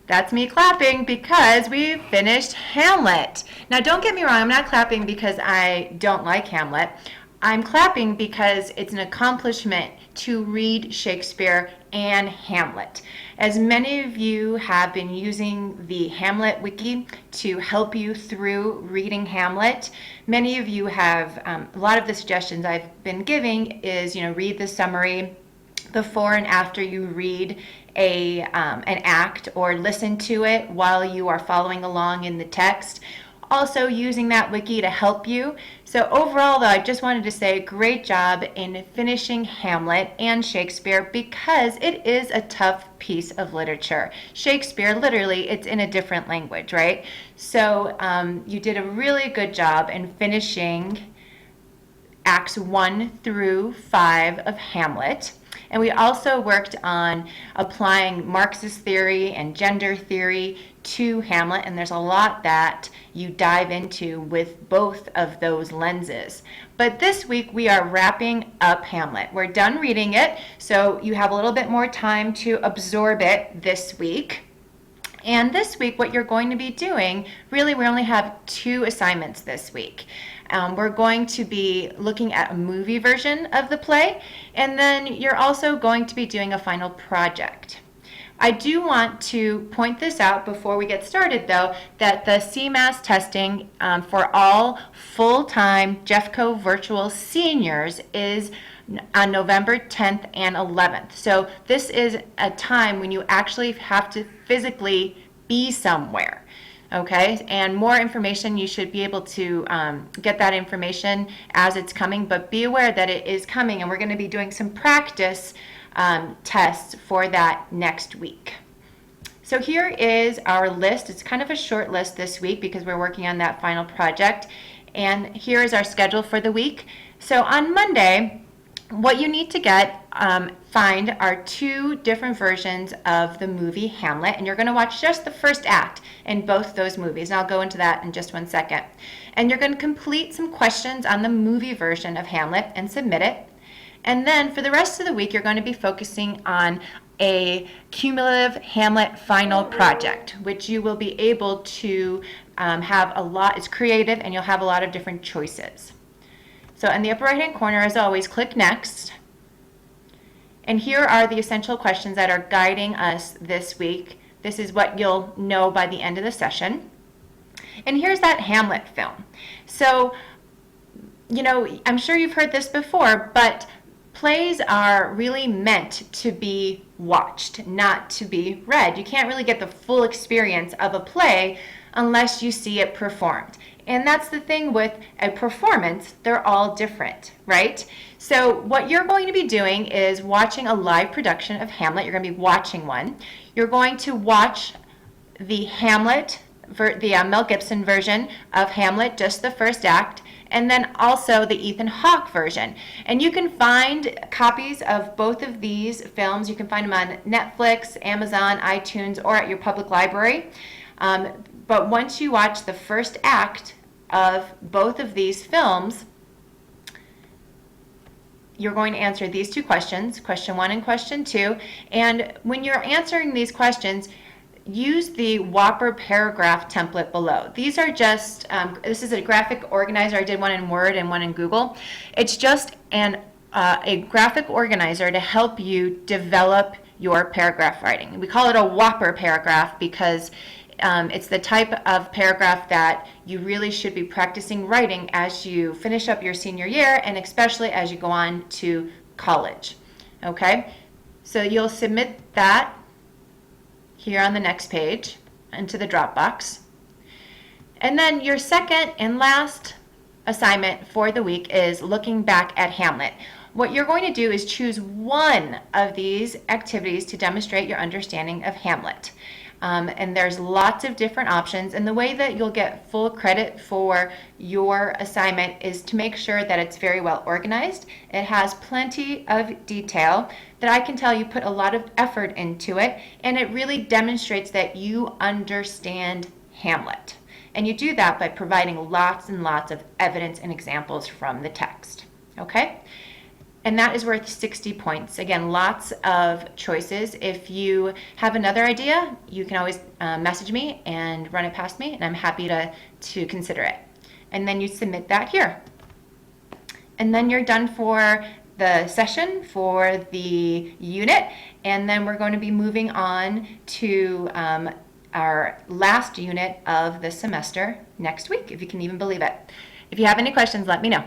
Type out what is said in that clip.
That's me clapping because we finished Hamlet. Now, don't get me wrong, I'm not clapping because I don't like Hamlet. I'm clapping because it's an accomplishment to read Shakespeare and Hamlet. As many of you have been using the Hamlet Wiki to help you through reading Hamlet, many of you have, a lot of the suggestions I've been giving is, read the summary before and after you read an act, or listen to it while you are following along in the text. Also using that wiki to help you. So overall though, I just wanted to say great job in finishing Hamlet and Shakespeare, because it is a tough piece of literature. Shakespeare, literally, it's in a different language, right? So you did a really good job in finishing Acts 1 through 5 of Hamlet. And we also worked on applying Marxist theory and gender theory to Hamlet, and there's a lot that you dive into with both of those lenses. But this week we are wrapping up Hamlet. We're done reading it, so you have a little bit more time to absorb it this week. And this week what you're going to be doing, really we only have 2 assignments this week. We're going to be looking at a movie version of the play, and then you're also going to be doing a final project. I do want to point this out before we get started though, that the CMAS testing for all full-time Jeffco virtual seniors is on November 10th and 11th. So this is a time when you actually have to physically be somewhere. Okay, and more information, you should be able to get that information as it's coming, but be aware that it is coming, and we're going to be doing some practice tests for that next week. So here is our list. It's kind of a short list this week because we're working on that final project, and here is our schedule for the week. So on Monday, what you need to find are 2 different versions of the movie Hamlet, and you're going to watch just the first act in both those movies, and I'll go into that in just 1 second. And you're going to complete some questions on the movie version of Hamlet and submit it. And then for the rest of the week, you're going to be focusing on a cumulative Hamlet final project, which you will be able to have a lot. It's creative, and you'll have a lot of different choices. So in the upper right hand corner, as always, click Next. And here are the essential questions that are guiding us this week. This is what you'll know by the end of the session. And here's that Hamlet film. So, I'm sure you've heard this before, but plays are really meant to be watched, not to be read. You can't really get the full experience of a play unless you see it performed. And that's the thing with a performance, they're all different, right? So what you're going to be doing is watching a live production of Hamlet. You're going to be watching one. You're going to watch the Mel Gibson version of Hamlet, just the first act, and then also the Ethan Hawke version. And you can find copies of both of these films. You can find them on Netflix, Amazon, iTunes, or at your public library. But once you watch the first act of both of these films, you're going to answer these 2 questions, question 1 and question 2. And when you're answering these questions, use the Whopper paragraph template below. These are just, this is a graphic organizer. I did one in Word and one in Google. It's just a graphic organizer to help you develop your paragraph writing. We call it a Whopper paragraph because it's the type of paragraph that you really should be practicing writing as you finish up your senior year, and especially as you go on to college. Okay, so you'll submit that here on the next page into the Dropbox. And then your second and last assignment for the week is looking back at Hamlet. What you're going to do is choose one of these activities to demonstrate your understanding of Hamlet. And there's lots of different options, and the way that you'll get full credit for your assignment is to make sure that it's very well organized. It has plenty of detail that I can tell you put a lot of effort into it, and it really demonstrates that you understand Hamlet. And you do that by providing lots and lots of evidence and examples from the text. Okay? and that is worth 60 points. Again, lots of choices. If you have another idea, you can always message me and run it past me, and I'm happy to consider it. And then you submit that here. And then you're done for the session, for the unit, and then we're going to be moving on to our last unit of the semester next week, if you can even believe it. If you have any questions, let me know.